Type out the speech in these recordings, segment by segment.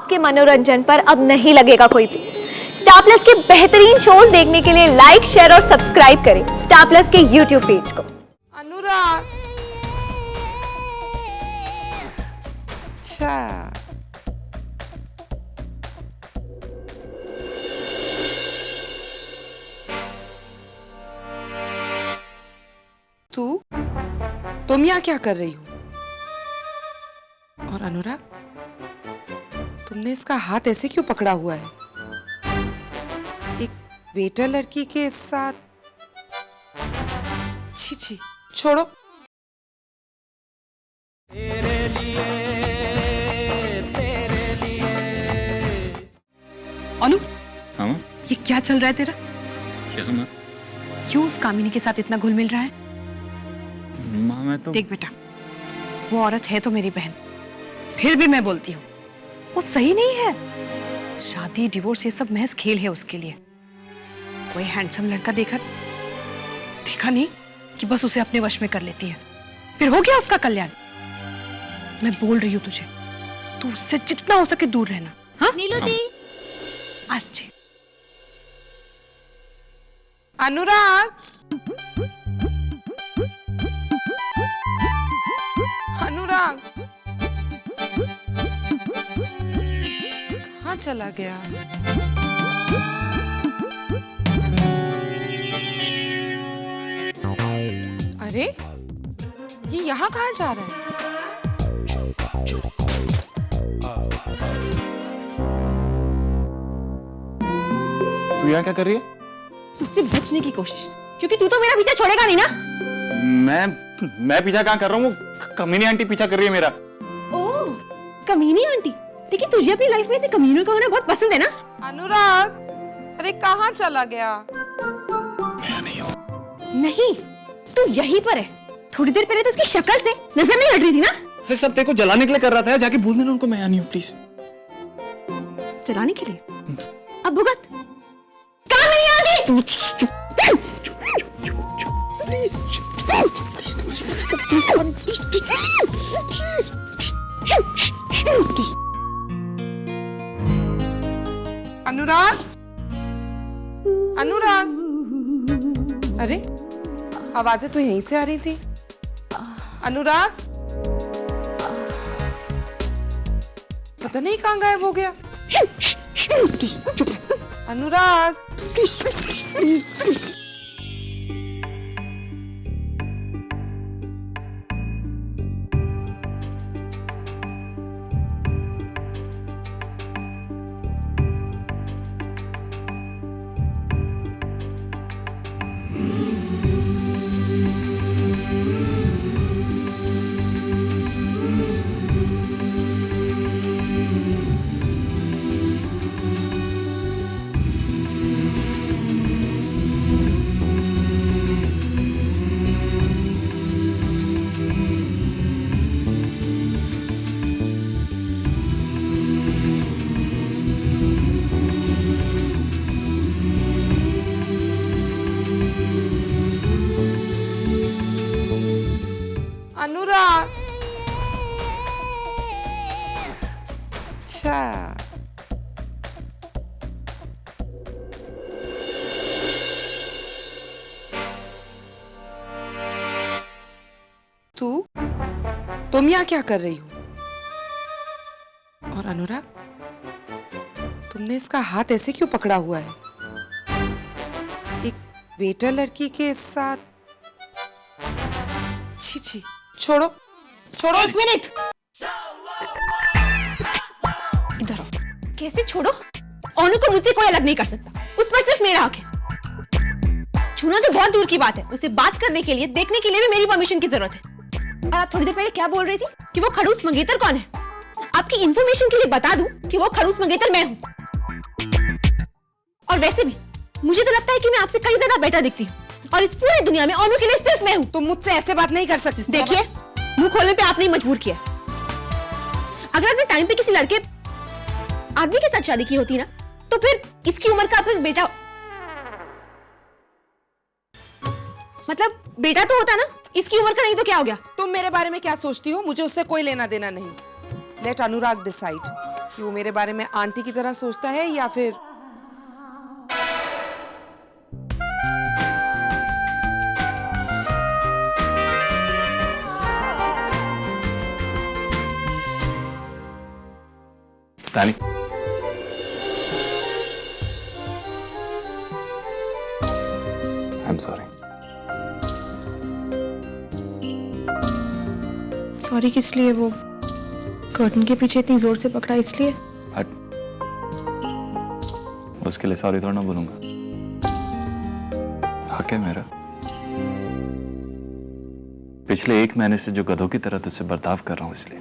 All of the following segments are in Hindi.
आपके मनोरंजन पर अब नहीं लगेगा कोई भी। स्टार प्लस के बेहतरीन शोज देखने के लिए लाइक, शेयर और सब्सक्राइब करें स्टार प्लस के यूट्यूब पेज को। अनुराग, अच्छा तुम यहाँ क्या कर रही हो? और अनुराग, तुमने इसका हाथ ऐसे क्यों पकड़ा हुआ है? एक वेटर लड़की के साथ? छी छी, छोड़ो। तेरे लिए अनु, हाँ माँ? ये क्या चल रहा है तेरा? क्या माँ? क्यों उस कामिनी के साथ इतना घुल मिल रहा है? माँ मैं तो देख बेटा, वो औरत है तो मेरी बहन, फिर भी मैं बोलती हूँ वो सही नहीं है। शादी, डिवोर्स, ये सब महज खेल है उसके लिए। कोई हैंडसम लड़का देखा नहीं कि बस उसे अपने वश में कर लेती है, फिर हो गया उसका कल्याण। मैं बोल रही हूँ तुझे, तू उससे जितना हो सके दूर रहना। हाँ नीलू दी, आज जी। अनुराग, अनुराग कहाँ चला गया? अरे ये यहाँ कहाँ जा रहा है? तू यहाँ क्या कर रही है? तुझसे बचने की कोशिश, क्योंकि तू तो मेरा पीछा छोड़ेगा नहीं ना। मैं पीछा कहाँ कर रहा हूँ? वो कमीनी आंटी पीछा कर रही है मेरा। ओह, कमीनी आंटी। लेकिन तुझे अपनी लाइफ में से कमीनों का होना बहुत पसंद है ना? अनुराग, अरे कहाँ चला गया? मैं नहीं हूँ। नहीं, तू यहीं पर है। थोड़ी देर पहले तो उसकी शक्ल से नजर नहीं हट रही थी ना? अरे सब तेरे को जलाने के लिए कर रहा था, जाके बोल देना उनको मैं यहाँ नहीं हूँ प्लीज। चलाने के लिए? अब भुगत। काम नहीं आगे। अनुराग, अनुराग, अरे आवाजें तो यहीं से आ रही थी। अनुराग, पता नहीं कहाँ गायब हो गया। अनुराग, अनुराग, अच्छा तुम यहाँ क्या कर रही हो? और अनुराग, तुमने इसका हाथ ऐसे क्यों पकड़ा हुआ है? एक वेटर लड़की के साथ? छी छी, छोड़ो छोड़ो। एक मिनट, इधर आओ। कैसे छोड़ो? अनु को मुझसे कोई अलग नहीं कर सकता, उस पर सिर्फ मेरा हक है। छूना तो बहुत दूर की बात है, उसे बात करने के लिए, देखने के लिए भी मेरी परमिशन की जरूरत है। और आप थोड़ी देर पहले क्या बोल रही थी कि वो खड़ूस मंगेतर कौन है? आपकी इंफॉर्मेशन के लिए बता दूं कि वो खड़ूस मंगेतर मैं हूं। और वैसे भी मुझे तो लगता है कि मैं आपसे कई ज्यादा बेटर दिखती हूँ, और इस पूरी दुनिया में अनु के लिए सिर्फ मैं हूँ। तुम मुझसे ऐसे बात नहीं कर सकती। देखिए, मुंह खोलने पे आपने ही मजबूर किया। अगर आपने टाइम पे किसी लड़के आदमी के साथ शादी की होती ना, तो फिर इसकी उम्र का आपका बेटा, मतलब बेटा तो होता ना, इसकी उम्र का नहीं तो क्या हो गया? तुम मेरे बारे में क्या सोचती हो? मुझे उससे कोई लेना देना नहीं। लेट अनुराग डिसाइड। कि वो मेरे बारे में आंटी की तरह सोचता है या फिर तानी, I'm sorry. सॉरी किस लिए? वो कर्टन के पीछे इतनी जोर से पकड़ा इसलिए? हट। उसके लिए सॉरी थोड़ा ना बोलूंगा। हक है मेरा। पिछले 1 महीने से जो गधों की तरह तुझसे बर्ताव कर रहा हूं इसलिए।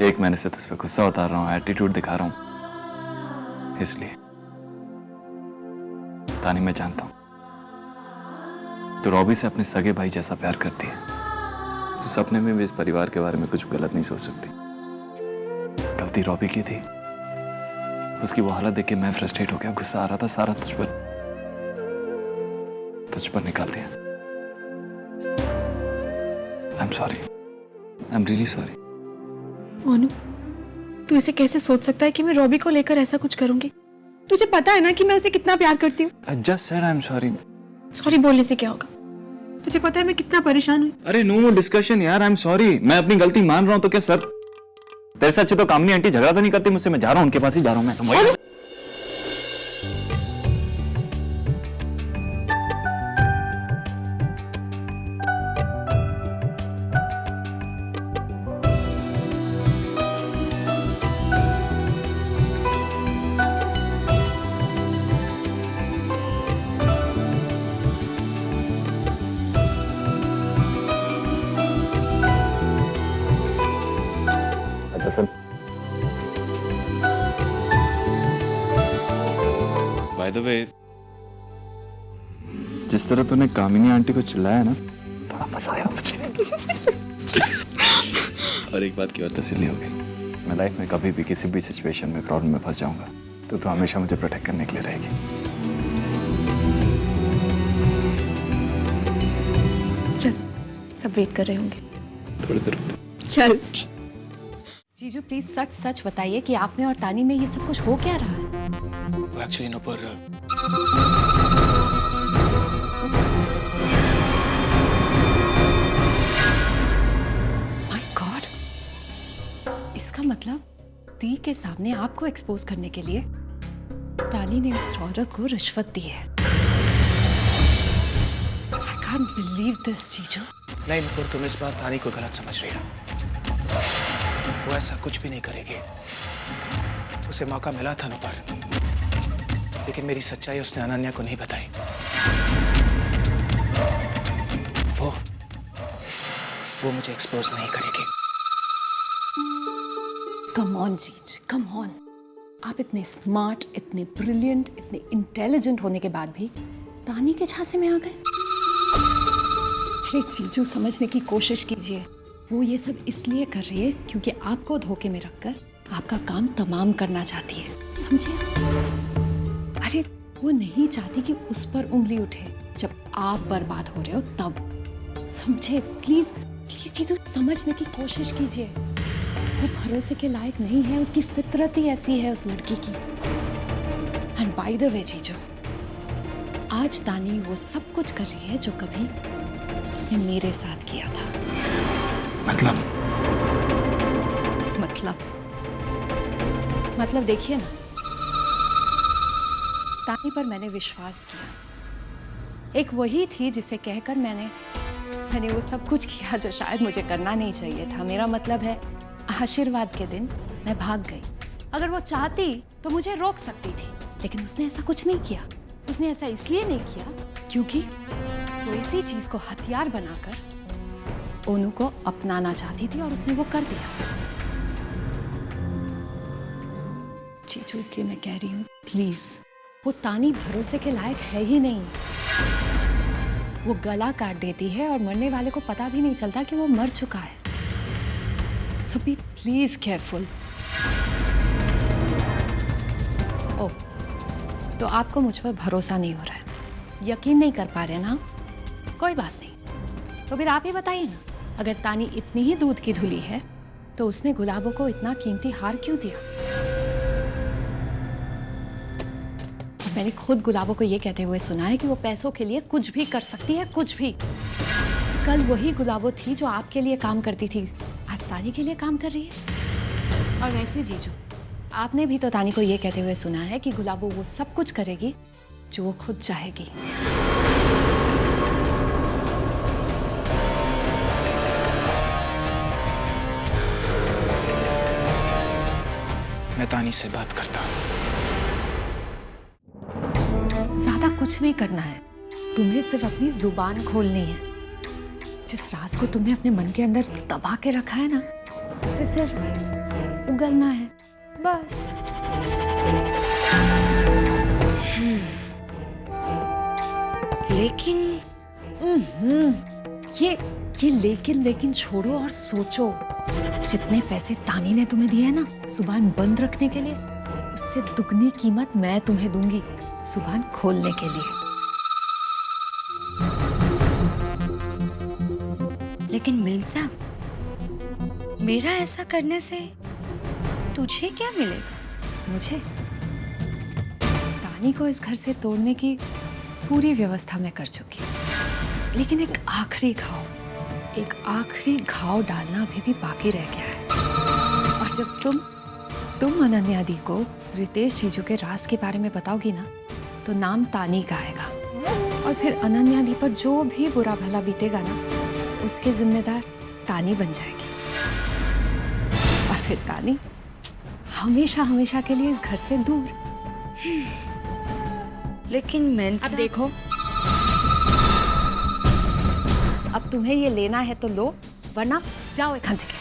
1 महीने से तुझ पे गुस्सा उतार रहा हूं, एटीट्यूड दिखा रहा हूं इसलिए। तानी, मैं जानता हूं तो रॉबी से अपने सगे भाई जैसा प्यार करती है। तो सपने में भी इस परिवार के बारे में कुछ गलत नहीं सोच सकती। गलती रॉबी की थी। उसकी वो हालत देख के मैं फ्रस्ट्रेट हो गया, गुस्सा आ रहा था, सारा तुझ पर निकाल दिया। I am sorry, I am really sorry. Monu, तू इसे कैसे सोच सकता है कि मैं रॉबी को लेकर ऐसा कुछ करूंगी? तुझे पता है ना कि मैं उसे कितना प्यार करती हूँ। I just said I'm sorry. Sorry बोलने से क्या होगा? तुझे पता है मैं कितना परेशान हूँ। अरे नो डिस्कशन यार, I'm sorry. मैं अपनी गलती मान रहा हूँ तो क्या सर? तेरे से अच्छी तो कामनी आंटी झगड़ा तो नहीं करती मुझसे। मैं जा रहा हूँ, उनके पास ही जा रहा हूँ मैं। तुम वही अच्छा सर। बाय द वे, जिस तरह तूने कामिनी आंटी को चिल्लाया ना, बड़ा मजा आया मुझे। और एक बात की और तसल्ली हो गई, मैं लाइफ में कभी भी किसी भी सिचुएशन में प्रॉब्लम में फंस जाऊंगा तो तू हमेशा मुझे प्रोटेक्ट करने के लिए रहेगी। चल, सब वेट कर रहे होंगे। थोड़ी देर चल। जीजू प्लीज सच सच बताइए कि आप में और तानी में ये सब कुछ हो क्या रहा है? एक्चुअली नो पर माय गॉड, इसका मतलब दी के सामने आपको एक्सपोज करने के लिए तानी ने उस औरत को रिश्वत दी है। आई कांट बिलीव दिस जीजू। नहीं नुपुर, तुम इस बार तानी को गलत समझ रही हो। वो ऐसा कुछ भी नहीं करेगी। उसे मौका मिला था नुपुर, लेकिन मेरी सच्चाई उसने अनन्या को नहीं बताई। वो मुझे एक्सपोज नहीं करेगी। Come on jeez, come on. आप इतने स्मार्ट, इतने ब्रिलियंट, इतने इंटेलिजेंट होने के बाद भी तानी के झांसे में आ गए। अरे जीजू, समझने की कोशिश कीजिए। वो ये सब इसलिए कर रही है क्योंकि आपको धोखे में रखकर आपका काम तमाम करना चाहती है, समझिए? अरे वो नहीं चाहती कि उस पर उंगली उठे जब आप बर्बाद हो रहे हो तब, समझे? प्लीज प्लीज जीजू, समझने की कोशिश कीजिए। वो भरोसे के लायक नहीं है, उसकी फितरत ही ऐसी है उस लड़की की। एंड बाय द वे जीजू, आज तानी वो सब कुछ कर रही है जो कभी उसने मेरे साथ किया था। मतलब देखिए ना, तानी पर मैंने विश्वास किया। एक वही थी जिसे कहकर मैंने वो सब कुछ किया जो शायद मुझे करना नहीं चाहिए था। मेरा मतलब है, आशीर्वाद के दिन मैं भाग गई। अगर वो चाहती तो मुझे रोक सकती थी, लेकिन उसने ऐसा कुछ नहीं किया। उसने ऐसा इसलिए नहीं किया क्योंकि वो इसी चीज को हथियार बनाकर ओनू को अपनाना चाहती थी, और उसने वो कर दिया। जीजू, इसलिए मैं कह रही हूँ, प्लीज, वो तानी भरोसे के लायक है ही नहीं। वो गला काट देती है और मरने वाले को पता भी नहीं चलता कि वो मर चुका है। सो बी प्लीज केयरफुल। ओह, तो आपको मुझ पर भरोसा नहीं हो रहा है, यकीन नहीं कर पा रहे ना? कोई बात नहीं, तो फिर आप ही बताइए ना, अगर तानी इतनी ही दूध की धुली है तो उसने गुलाबों को इतना कीमती हार क्यों दिया? मैंने खुद गुलाबों को ये कहते हुए सुना है कि वो पैसों के लिए कुछ भी कर सकती है, कुछ भी। कल वही गुलाबों थी जो आपके लिए काम करती थी, आज तानी के लिए काम कर रही है। और वैसे जीजू, आपने भी तो तानी को ये कहते हुए सुना है कि गुलाबों वो सब कुछ करेगी जो वो खुद चाहेगी। मैं तानी से बात करता हूँ। ज्यादा कुछ नहीं करना है, तुम्हें सिर्फ अपनी जुबान खोलनी है। जिस राज को तुमने अपने मन के अंदर दबा के रखा है ना, उसे सिर्फ उगलना है, बस। लेकिन ये लेकिन छोड़ो और सोचो। जितने पैसे तानी ने तुम्हें दिए हैं ना जुबान बंद रखने के लिए, उससे दुगनी कीमत मैं तुम्हें दूंगी जुबान खोलने के लिए। लेकिन मेन साहब, मेरा ऐसा करने से तुझे क्या मिलेगा? मुझे तानी को इस घर से तोड़ने की पूरी व्यवस्था मैं कर चुकी हूँ, लेकिन एक आखिरी घाव डालना अभी भी बाकी रह गया है। और जब तुम अनन्या दी को रितेश जीजू के राज के बारे में बताओगी ना, तो नाम तानी का आएगा। और फिर अनन्या दी पर जो भी बुरा भला बीतेगा ना, उसके जिम्मेदार तानी बन जाएगी। और फिर तानी हमेशा हमेशा के लिए इस घर से दूर। लेकिन मेन अब साहब, देखो, अब तुम्हें ये लेना है तो लो, वरना जाओ एखान থেকে।